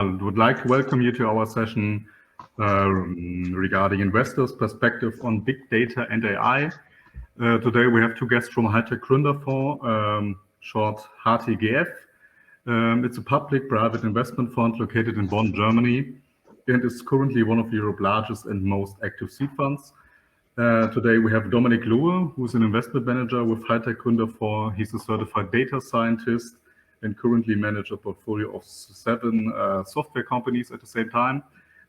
I would like to welcome you to our session regarding investors' perspective on big data and AI. Today we have two guests from Hightech Gründerfonds, short HTGF. It's a public-private investment fund located in Bonn, Germany, and is currently one of Europe's largest and most active seed funds. Today we have Dominik Lohe, who's an investment manager with Hightech Gründerfonds. He's a certified data scientist and currently manage a portfolio of 7 software companies at the same time.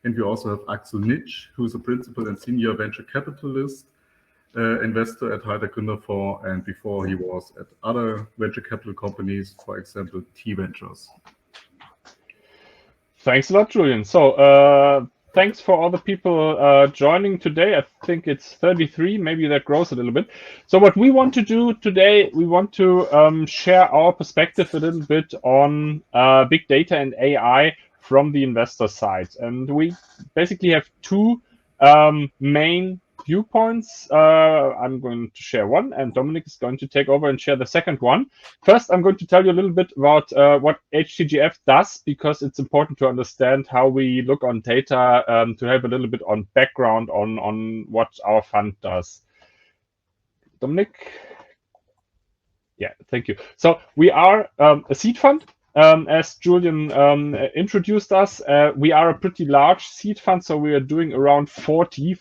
And we also have Axel Nitsch, who is a principal and senior venture capitalist, investor at Hightech Gründerfonds, and before he was at other venture capital companies, for example, T Ventures. Thanks a lot, Julian. So thanks for all the people joining today. I think it's 33, maybe that grows a little bit. So what we want to do today, we want to share our perspective a little bit on big data and AI from the investor side. And we basically have two main viewpoints. I'm going to share one, and Dominik is going to take over and share the second one. First, I'm going to tell you a little bit about what HTGF does, because it's important to understand how we look on data, to have a little bit on background on what our fund does. Dominik? Yeah, thank you. So we are a seed fund. As Julian introduced us, we are a pretty large seed fund, so we are doing around 40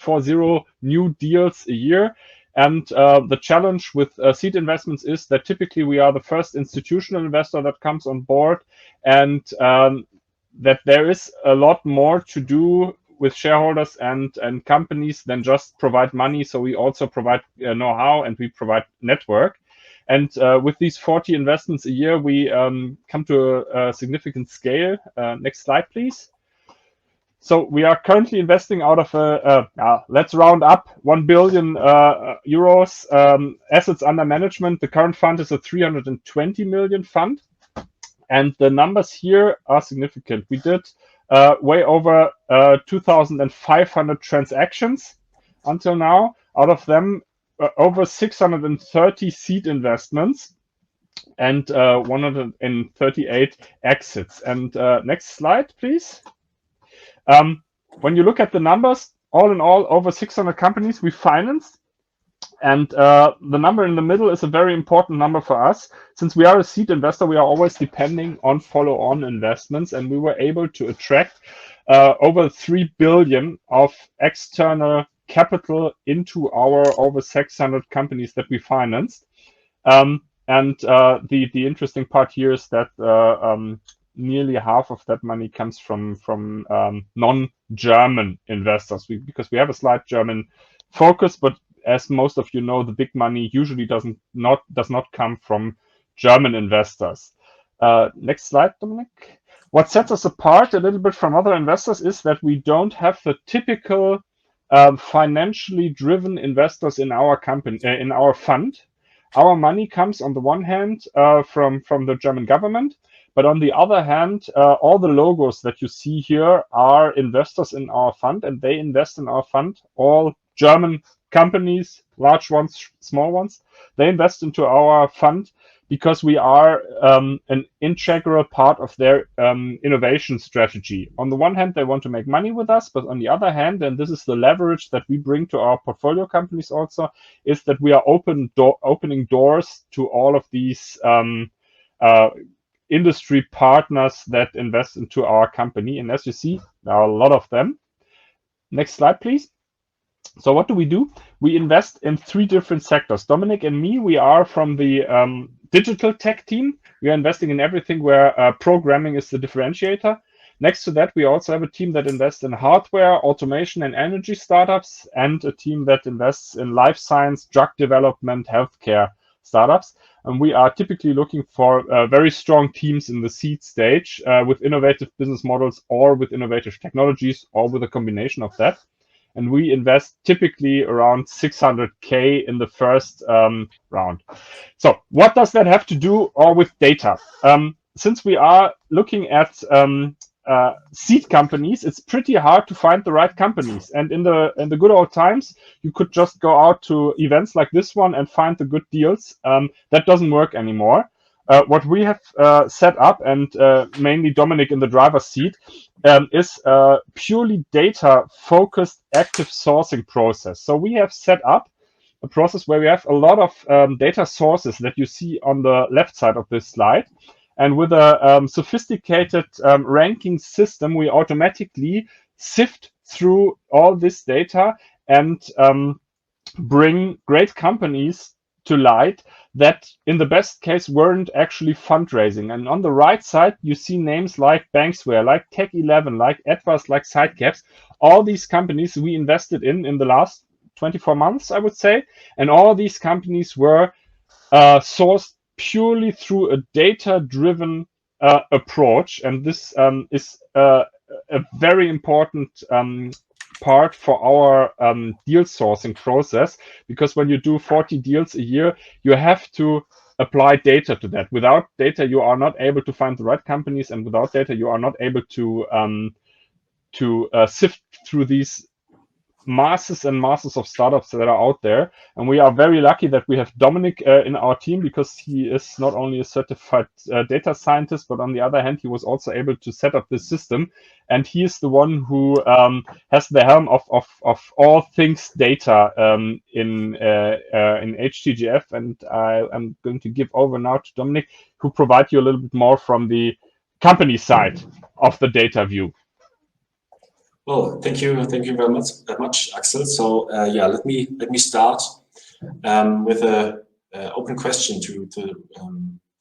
new deals a year. And the challenge with seed investments is that typically we are the first institutional investor that comes on board, and that there is a lot more to do with shareholders and companies than just provide money. So we also provide know-how, and we provide network. And with these 40 investments a year, we come to a significant scale. Next slide, please. So we are currently investing out of let's round up 1 billion euros assets under management. The current fund is a 320 million fund, and the numbers here are significant. We did way over 2,500 transactions until now. Out of them, over 630 seed investments and 138 exits. And next slide, please. When you look at the numbers, all in all, over 600 companies we financed. And the number in the middle is a very important number for us. Since we are a seed investor, we are always depending on follow-on investments, and we were able to attract over 3 billion of external capital into our over 600 companies that we financed. And the interesting part here is that nearly half of that money comes from non-German investors, because we have a slight German focus, but as most of you know, the big money usually does not come from German investors. Next slide, Dominik. What sets us apart a little bit from other investors is that we don't have the typical financially driven investors in our company, in our fund. Our money comes on the one hand from the German government, but on the other hand, all the logos that you see here are investors in our fund, and they invest in our fund. All German companies, large ones, small ones, they invest into our fund because we are an integral part of their innovation strategy. On the one hand, they want to make money with us, but on the other hand, and this is the leverage that we bring to our portfolio companies also, is that we are opening doors to all of these industry partners that invest into our company. And as you see, there are a lot of them. Next slide, please. So what do? We invest in 3 different sectors. Dominik and me, we are from the digital tech team. We are investing in everything where programming is the differentiator. Next to that, we also have a team that invests in hardware, automation, and energy startups, and a team that invests in life science, drug development, healthcare startups. And we are typically looking for very strong teams in the seed stage with innovative business models, or with innovative technologies, or with a combination of that. And we invest typically around 600K in the first round. So what does that have to do with data? Since we are looking at seed companies, it's pretty hard to find the right companies. And in the good old times, you could just go out to events like this one and find the good deals. That doesn't work anymore. what we have set up, and mainly Dominic in the driver's seat, is a purely data-focused active sourcing process. So we have set up a process where we have a lot of data sources that you see on the left side of this slide. And with a sophisticated ranking system, we automatically sift through all this data and bring great companies to light that in the best case weren't actually fundraising. And on the right side, you see names like Banksware, like Tech11, like Advast, like Sidecaps. All these companies we invested in the last 24 months, I would say. And all these companies were sourced purely through a data-driven approach. And this is a very important part for our deal sourcing process, because when you do 40 deals a year, you have to apply data to that. Without data, you are not able to find the right companies, and without data, you are not able to sift through these masses and masses of startups that are out there. And we are very lucky that we have Dominic in our team, because he is not only a certified data scientist, but on the other hand, he was also able to set up this system. And he is the one who has the helm of all things data in HTGF. And I'm going to give over now to Dominic, who provide you a little bit more from the company side of the data view. Well, thank you very much, Axel. So yeah, let me start with a open question to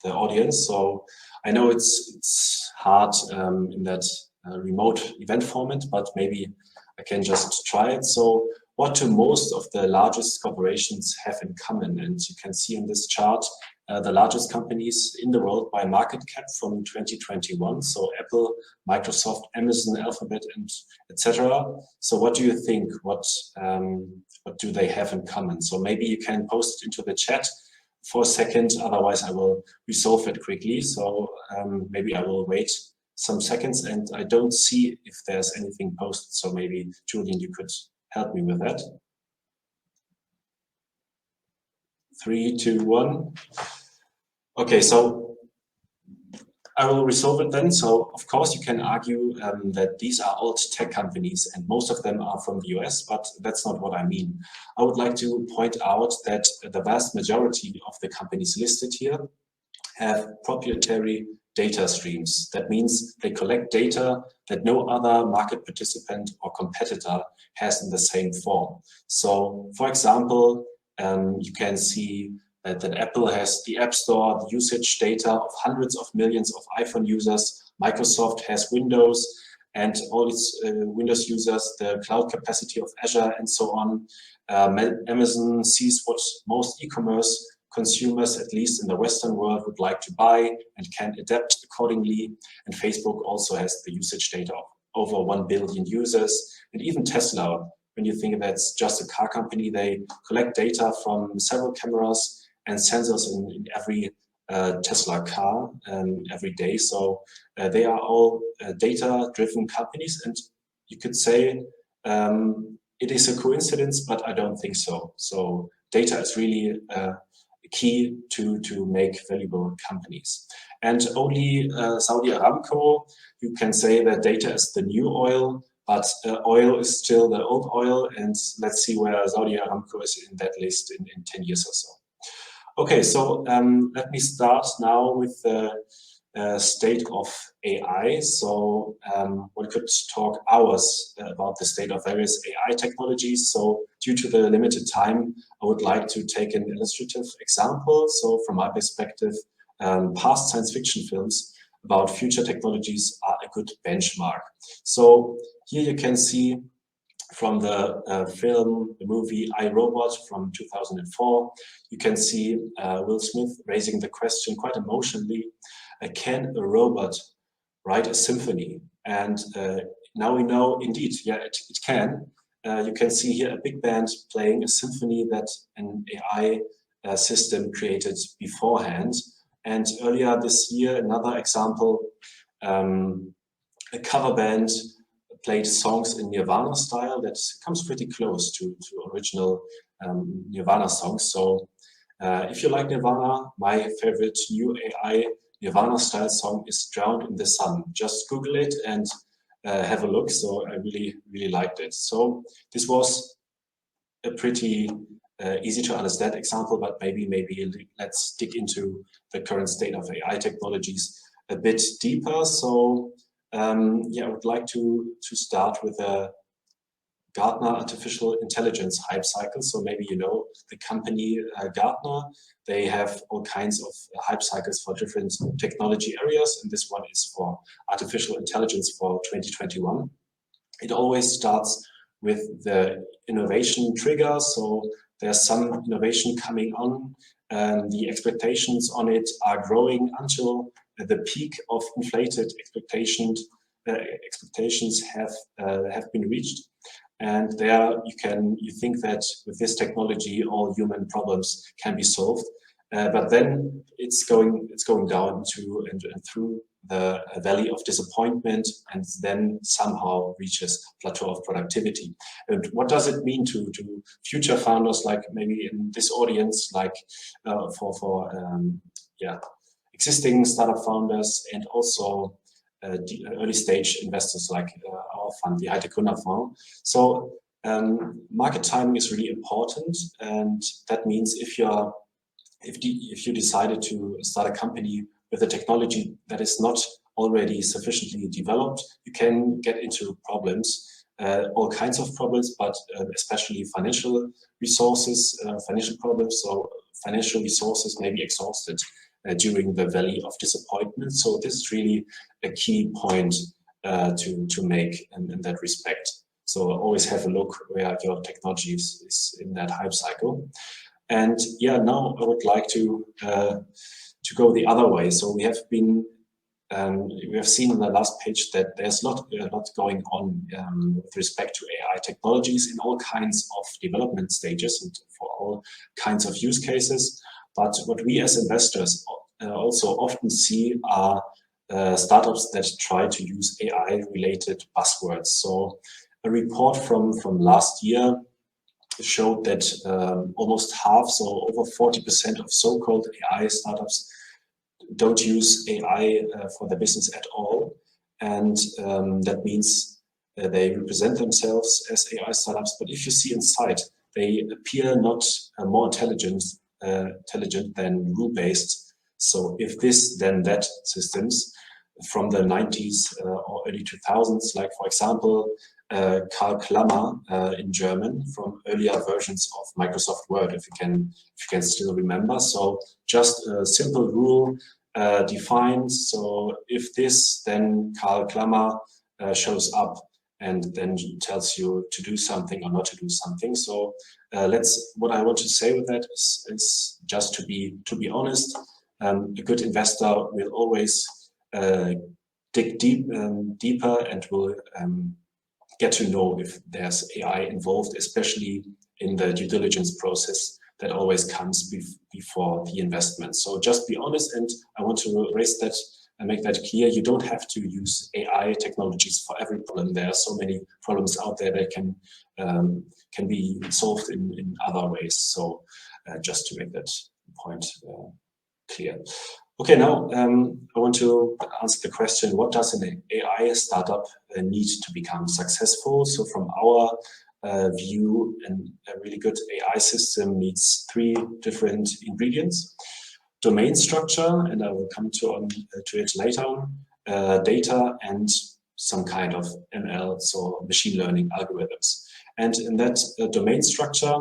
the audience. So I know it's hard in that remote event format, but maybe I can just try it. So what do most of the largest corporations have in common? And you can see in this chart the largest companies in the world by market cap from 2021. So Apple, Microsoft, Amazon, Alphabet, and etc. So what do you think? What do they have in common? So maybe you can post it into the chat for a second. Otherwise, I will resolve it quickly. So maybe I will wait some seconds, and I don't see if there's anything posted. So maybe Julian, you could help me with that. 3, 2, 1. Okay, so I will resolve it then. So of course you can argue that these are old tech companies and most of them are from the US, but that's not what I mean. I would like to point out that the vast majority of the companies listed here have proprietary data streams. That means they collect data that no other market participant or competitor has in the same form. So for example, you can see that Apple has the App Store, the usage data of hundreds of millions of iPhone users. Microsoft has Windows and all its Windows users, the cloud capacity of Azure, and so on. Amazon sees what most e-commerce consumers, at least in the Western world, would like to buy and can adapt accordingly. And Facebook also has the usage data of over 1 billion users. And even Tesla, when you think that's just a car company, they collect data from several cameras and sensors in every Tesla car every day. So they are all data-driven companies, and you could say it is a coincidence, but I don't think so. So data is really key to make valuable companies. And only Saudi Aramco, you can say that data is the new oil, but oil is still the old oil. And let's see where Saudi Aramco is in that list in 10 years or so. Okay, so let me start now with the state of AI. So one could talk hours about the state of various AI technologies. So due to the limited time, I would like to take an illustrative example. So from my perspective, past science fiction films about future technologies are a good benchmark. So here you can see from the film, the movie I, Robot from 2004, you can see Will Smith raising the question quite emotionally, can a robot write a symphony? And now we know, indeed, yeah, it can. You can see here a big band playing a symphony that an AI system created beforehand. And earlier this year, another example, a cover band played songs in Nirvana style that comes pretty close to original Nirvana songs. So If you like Nirvana, my favorite new AI Nirvana style song is Drowned in the Sun. Just Google it and have a look. So I really, really liked it. So this was a pretty easy to understand example, but maybe let's dig into the current state of AI technologies a bit deeper. So yeah, I would like to start with a Gartner artificial intelligence hype cycle. So maybe you know the company Gartner. They have all kinds of hype cycles for different technology areas, and this one is for artificial intelligence for 2021. It always starts with the innovation trigger. So there's some innovation coming on, and the expectations on it are growing until the peak of inflated expectations have been reached. And there you think that with this technology, all human problems can be solved. But then it's going down to and through the valley of disappointment, and then somehow reaches plateau of productivity. And what does it mean to future founders, like maybe in this audience, like for existing startup founders, and also early stage investors like our fund, the HTGF Fund. So market timing is really important, and that means if you decided to start a company with a technology that is not already sufficiently developed, you can get into problems, all kinds of problems, but especially financial resources, financial problems. So financial resources may be exhausted during the valley of disappointment. So this is really a key point to make in that respect. So always have a look where your technology is in that hype cycle. And yeah, now I would like to go the other way. So we have seen on the last page that there's a lot going on with respect to AI technologies in all kinds of development stages and for all kinds of use cases. But what we as investors also often see are startups that try to use AI-related buzzwords. So a report from last year showed that almost half, so over 40% of so-called AI startups don't use AI for their business at all. And that means they represent themselves as AI startups, but if you see inside, they appear not more intelligent than rule-based. So if this, then that systems from the 90s or early 2000s, like for example, Karl Klammer in German from earlier versions of Microsoft Word, if you can still remember. So just a simple rule defined. So if this, then Karl Klammer shows up and then tells you to do something or not to do something. So what I want to say with that is just to be honest. A good investor will always dig deeper and will get to know if there's AI involved, especially in the due diligence process that always comes before the investment. So just be honest, and I want to raise that and make that clear. You don't have to use AI technologies for every problem. There are so many problems out there that can be solved in other ways. So just to make that point clear. Okay, now I want to answer the question, what does an AI startup need to become successful? So from our view, a really good AI system needs 3 different ingredients. Domain structure, and I will come to it later on, data, and some kind of ML, so machine learning algorithms. And in that domain structure,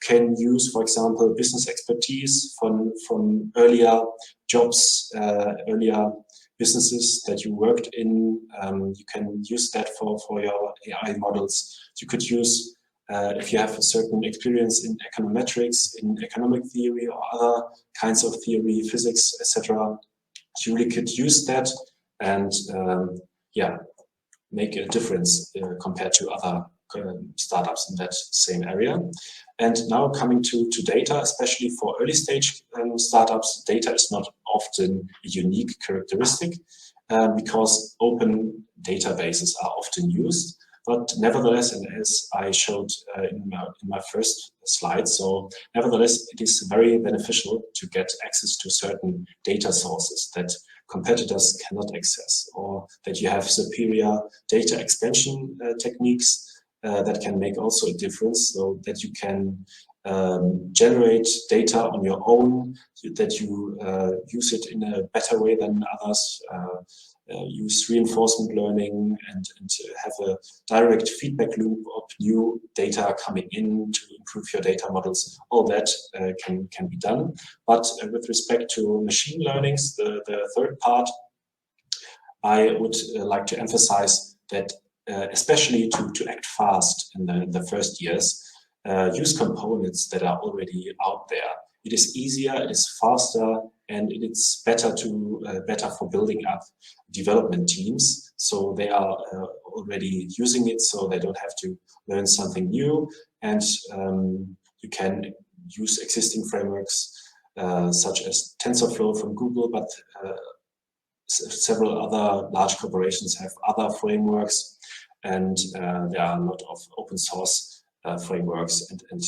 can use, for example, business expertise from earlier jobs, earlier businesses that you worked in. You can use that for your AI models. You could use, if you have a certain experience in econometrics, in economic theory or other kinds of theory, physics, etc., you really could use that and make a difference compared to other startups in that same area. And now coming to data, especially for early stage startups, data is not often a unique characteristic because open databases are often used. But nevertheless, and as I showed in my first slide, so nevertheless, it is very beneficial to get access to certain data sources that competitors cannot access, or that you have superior data expansion techniques that can make also a difference, so that you can generate data on your own, that you use it in a better way than others, use reinforcement learning and have a direct feedback loop of new data coming in to improve your data models. All that can be done. But with respect to machine learnings, the third part, I would like to emphasize that especially to act fast in the first years, use components that are already out there. It is easier, it is faster, and it's better for building up development teams. So they are already using it, so they don't have to learn something new. And you can use existing frameworks such as TensorFlow from Google, but several other large corporations have other frameworks, and there are a lot of open source frameworks and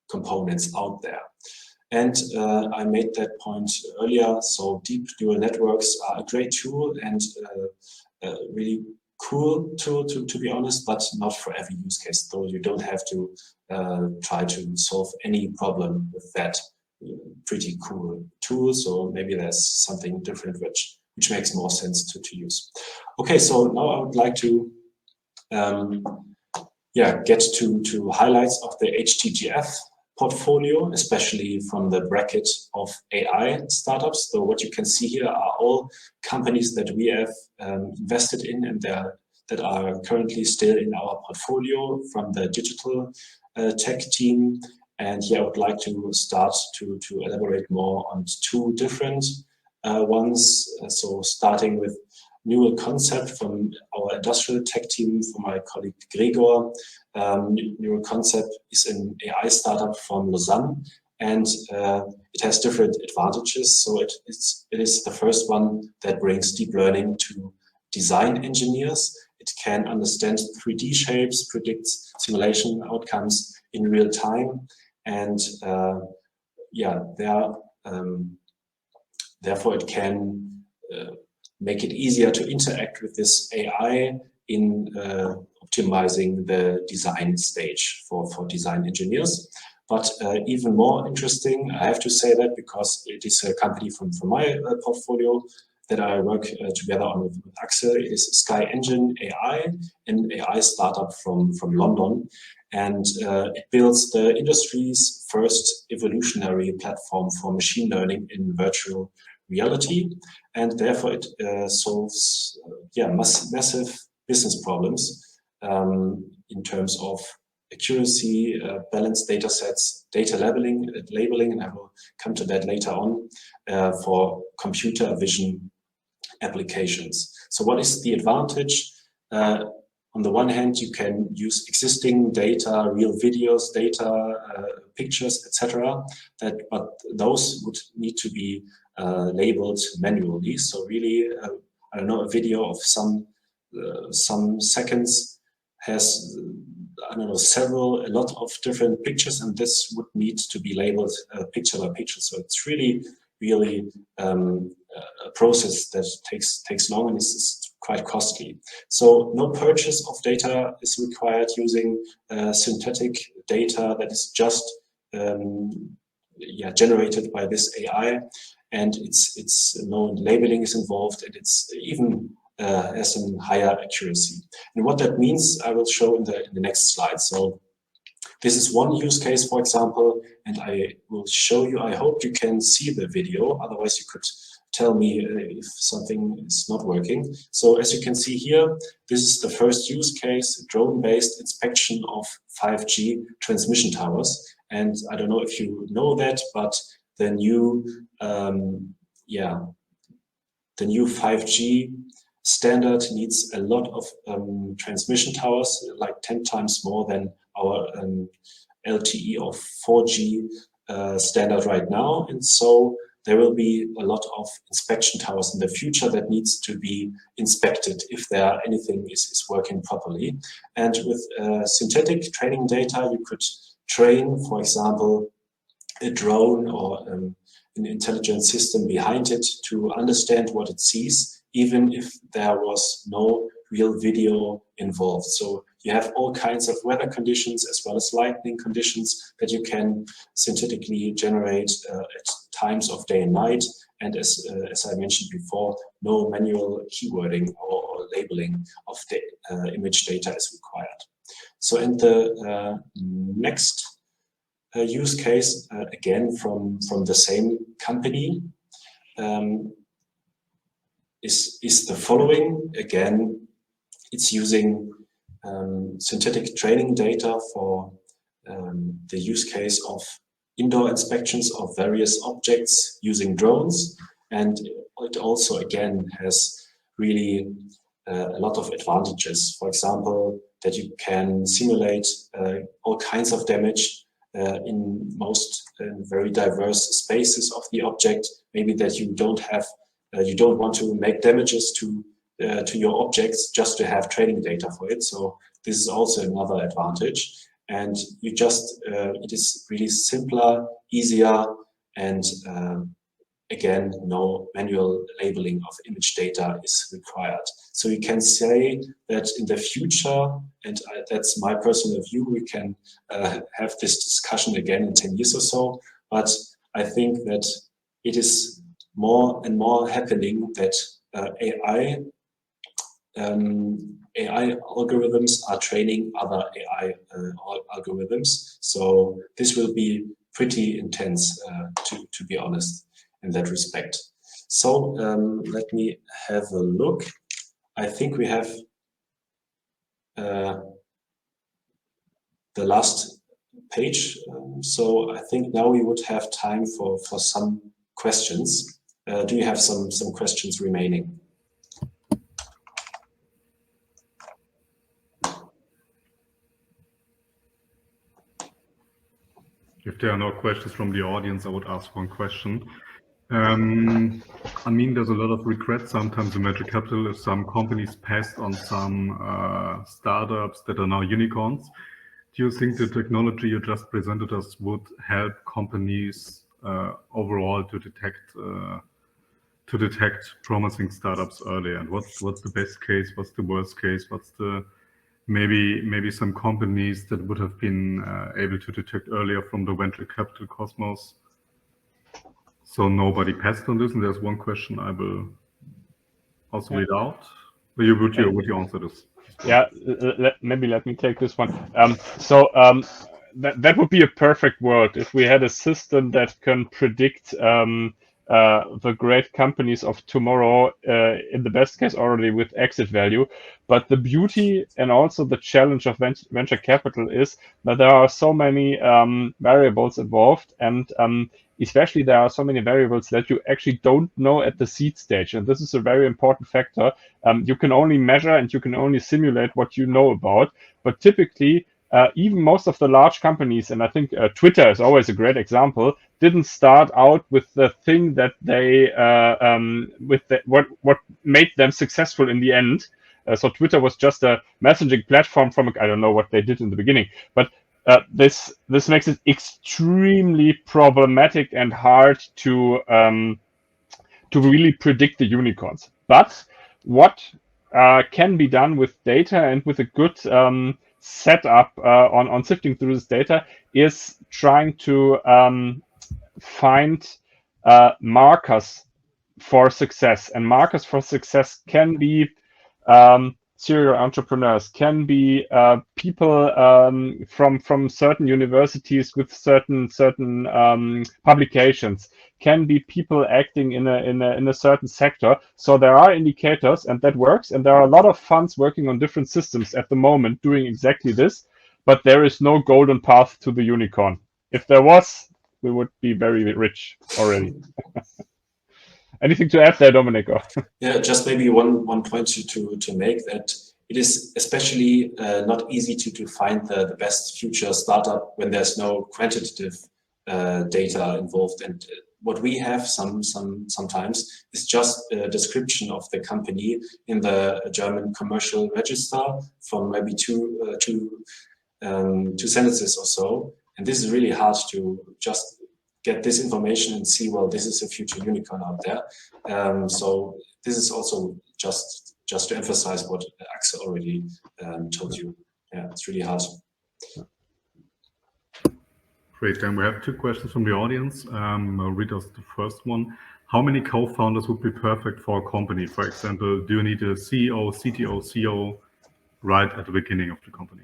components out there. And I made that point earlier, so deep neural networks are a great tool and really cool tool to be honest, but not for every use case, though you don't have to try to solve any problem with that pretty cool tool. So maybe there's something different which makes more sense to use. Okay, so now I would like to get to highlights of the HTGF portfolio, especially from the bracket of AI startups. So what you can see here are all companies that we have invested in and that are currently still in our portfolio from the digital tech team. And here I would like to start to elaborate more on two different ones. So starting with Neural Concept from our industrial tech team, from my colleague Gregor. Neural Concept is an AI startup from Lausanne, and it has different advantages. So it is the first one that brings deep learning to design engineers. It can understand 3D shapes, predicts simulation outcomes in real time, and therefore it can make it easier to interact with this AI in optimizing the design stage for design engineers. But even more interesting, I have to say that because it is a company from my portfolio that I work together on with Axel, it is Sky Engine AI, an AI startup from London. And it builds the industry's first evolutionary platform for machine learning in virtual reality, and therefore it solves massive business problems in terms of accuracy, balanced data sets, data labeling, and I will come to that later on, for computer vision applications. So what is the advantage? On the one hand, you can use existing data, real videos, data, pictures, etc. But those would need to be labeled manually. So really, I don't know, a video of some seconds has, I don't know, a lot of different pictures, and this would need to be labeled picture by picture. So it's really a process that takes long and is quite costly. So no purchase of data is required using synthetic data that is just generated by this AI, and it's no labeling is involved, and it's even has a higher accuracy. And what that means, I will show in the next slide. So this is one use case, for example, and I will show you. I hope you can see the video, otherwise you could tell me if something is not working. So as you can see here, this is the first use case, drone-based inspection of 5G transmission towers. And I don't know if you know that, but the new 5G standard needs a lot of transmission towers, like 10 times more than our LTE of 4G standard right now. And so there will be a lot of inspection towers in the future that needs to be inspected if there anything is working properly. And with synthetic training data, you could train, for example, a drone or an intelligent system behind it to understand what it sees, even if there was no real video involved. So you have all kinds of weather conditions as well as lightning conditions that you can synthetically generate at times of day and night. And as I mentioned before, no manual keywording or labeling of the image data is required. So in the next use case, again from the same company, is the following. Again, it's using synthetic training data for the use case of indoor inspections of various objects using drones. And it also, again, has really a lot of advantages. For example, that you can simulate all kinds of damage in most very diverse spaces of the object. Maybe that you don't have, you don't want to make damages to your objects just to have training data for it. So this is also another advantage. And you just, it is really simpler, easier, and again, no manual labeling of image data is required. So you can say that in the future, and that's my personal view, we can have this discussion again in 10 years or so, but I think that it is more and more happening that AI algorithms are training other AI algorithms. So this will be pretty intense, to be honest, in that respect. So let me have a look. I think we have the last page. So I think now we would have time for some questions. Do you have some questions remaining? If there are no questions from the audience, I would ask one question. I mean, there's a lot of regret sometimes in venture capital if some companies passed on some startups that are now unicorns. Do you think the technology you just presented us would help companies overall to detect promising startups earlier? And what's the best case? What's the worst case? What's the maybe some companies that would have been able to detect earlier from the venture capital cosmos? So nobody passed on this. And there's one question I will also read out. Would you answer this? Yeah, maybe let me take this one. That would be a perfect world if we had a system that can predict the great companies of tomorrow, in the best case already with exit value. But the beauty and also the challenge of venture capital is that there are so many variables involved, and especially there are so many variables that you actually don't know at the seed stage. And this is a very important factor. You can only measure and you can only simulate what you know about. But typically, even most of the large companies, and I think Twitter is always a great example, didn't start out with the thing that they, what made them successful in the end. So Twitter was just a messaging platform from, I don't know what they did in the beginning, but this makes it extremely problematic and hard to really predict the unicorns. But what can be done with data and with a good setup on sifting through this data is trying to find markers for success. And markers for success can be serial entrepreneurs, can be people from certain universities with certain publications, can be people acting in a certain sector. So there are indicators, and that works. And there are a lot of funds working on different systems at the moment doing exactly this. But there is no golden path to the unicorn. If there was, we would be very rich already. Anything to add there, Domenico? Yeah, just maybe one point to make, that it is especially not easy to find the best future startup when there's no quantitative data involved. And what we have sometimes is just a description of the company in the German commercial register from maybe two sentences or so. And this is really hard to just get this information and see, well, this is a future unicorn out there. So this is also just to emphasize what Axel already told you. Yeah, it's really hard. Great, then we have 2 questions from the audience. I'll read us the first one. How many co-founders would be perfect for a company? For example, do you need a CEO, CTO, CEO right at the beginning of the company?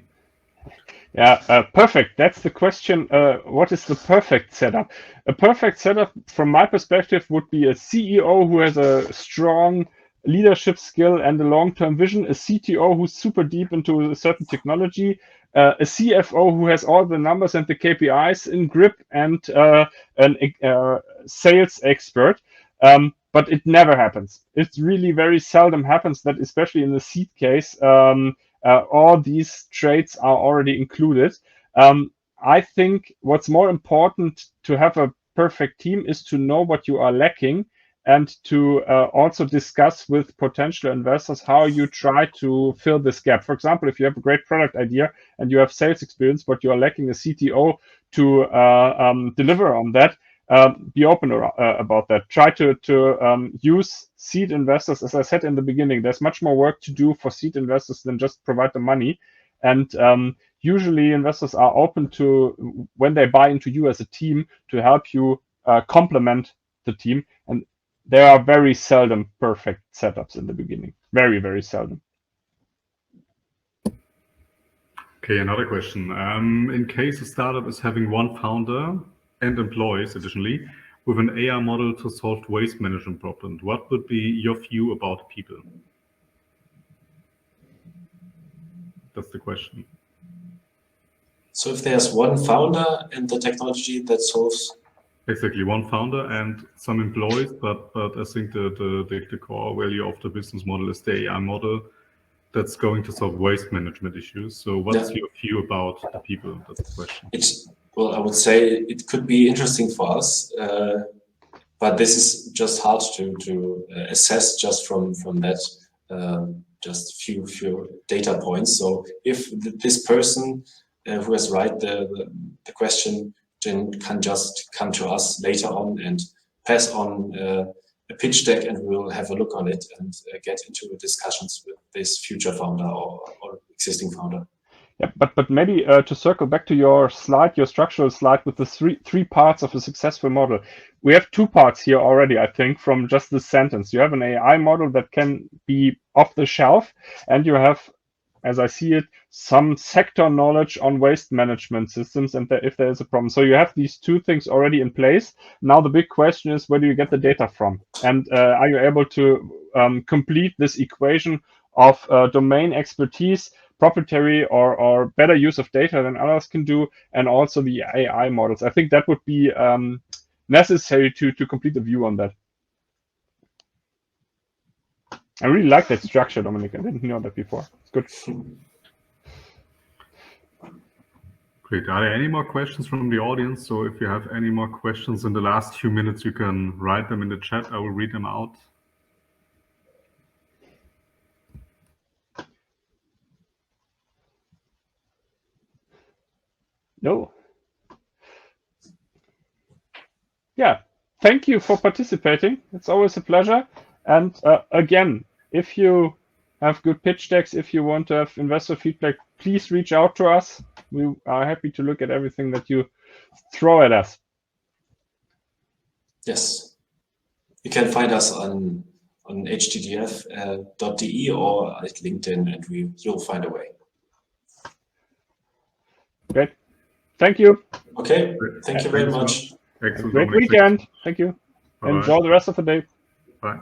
Yeah, perfect. That's the question. What is the perfect setup? A perfect setup, from my perspective, would be a CEO who has a strong leadership skill and a long-term vision, a CTO who's super deep into a certain technology, a CFO who has all the numbers and the KPIs in grip, and a sales expert. But it never happens. It really very seldom happens that, especially in the seed case, all these traits are already included. I think what's more important to have a perfect team is to know what you are lacking and to also discuss with potential investors how you try to fill this gap. For example, if you have a great product idea and you have sales experience, but you are lacking a CTO to deliver on that, be open about that. Try to use seed investors. As I said in the beginning, there's much more work to do for seed investors than just provide the money. And usually investors are open to, when they buy into you as a team, to help you complement the team. And there are very seldom perfect setups in the beginning. Very, very seldom. Okay, another question. In case a startup is having one founder and employees, additionally, with an AI model to solve waste management problems, what would be your view about people? That's the question. So if there's one founder and the technology that solves... Exactly, one founder and some employees, but I think the core value of the business model is the AI model that's going to solve waste management issues. So what's your view about the people? That's the question. Well, I would say it could be interesting for us, but this is just hard to assess just from that just few data points. So if this person who has write the question can just come to us later on and pass on a pitch deck, and we'll have a look on it and get into discussions with this future founder or existing founder. Yeah, but maybe to circle back to your slide, your structural slide with the three parts of a successful model. We have 2 parts here already, I think, from just this sentence. You have an AI model that can be off the shelf, and you have, as I see it, some sector knowledge on waste management systems and if there is a problem. So you have these 2 things already in place. Now the big question is, where do you get the data from? And are you able to complete this equation of domain expertise, proprietary or better use of data than others can do, and also the AI models? I think that would be necessary to complete the view on that. I really like that structure, Dominic. I didn't know that before. It's good. Great. Are there any more questions from the audience? So if you have any more questions in the last few minutes, you can write them in the chat. I will read them out. No. Yeah. Thank you for participating. It's always a pleasure. And again, if you have good pitch decks, if you want to have investor feedback, please reach out to us. We are happy to look at everything that you throw at us. Yes. You can find us on htgf.de or at LinkedIn, and you'll find a way. Great. Thank you. Okay. Thank you very much. Excellent. Great weekend. Thank you. Bye-bye. Enjoy the rest of the day. Bye.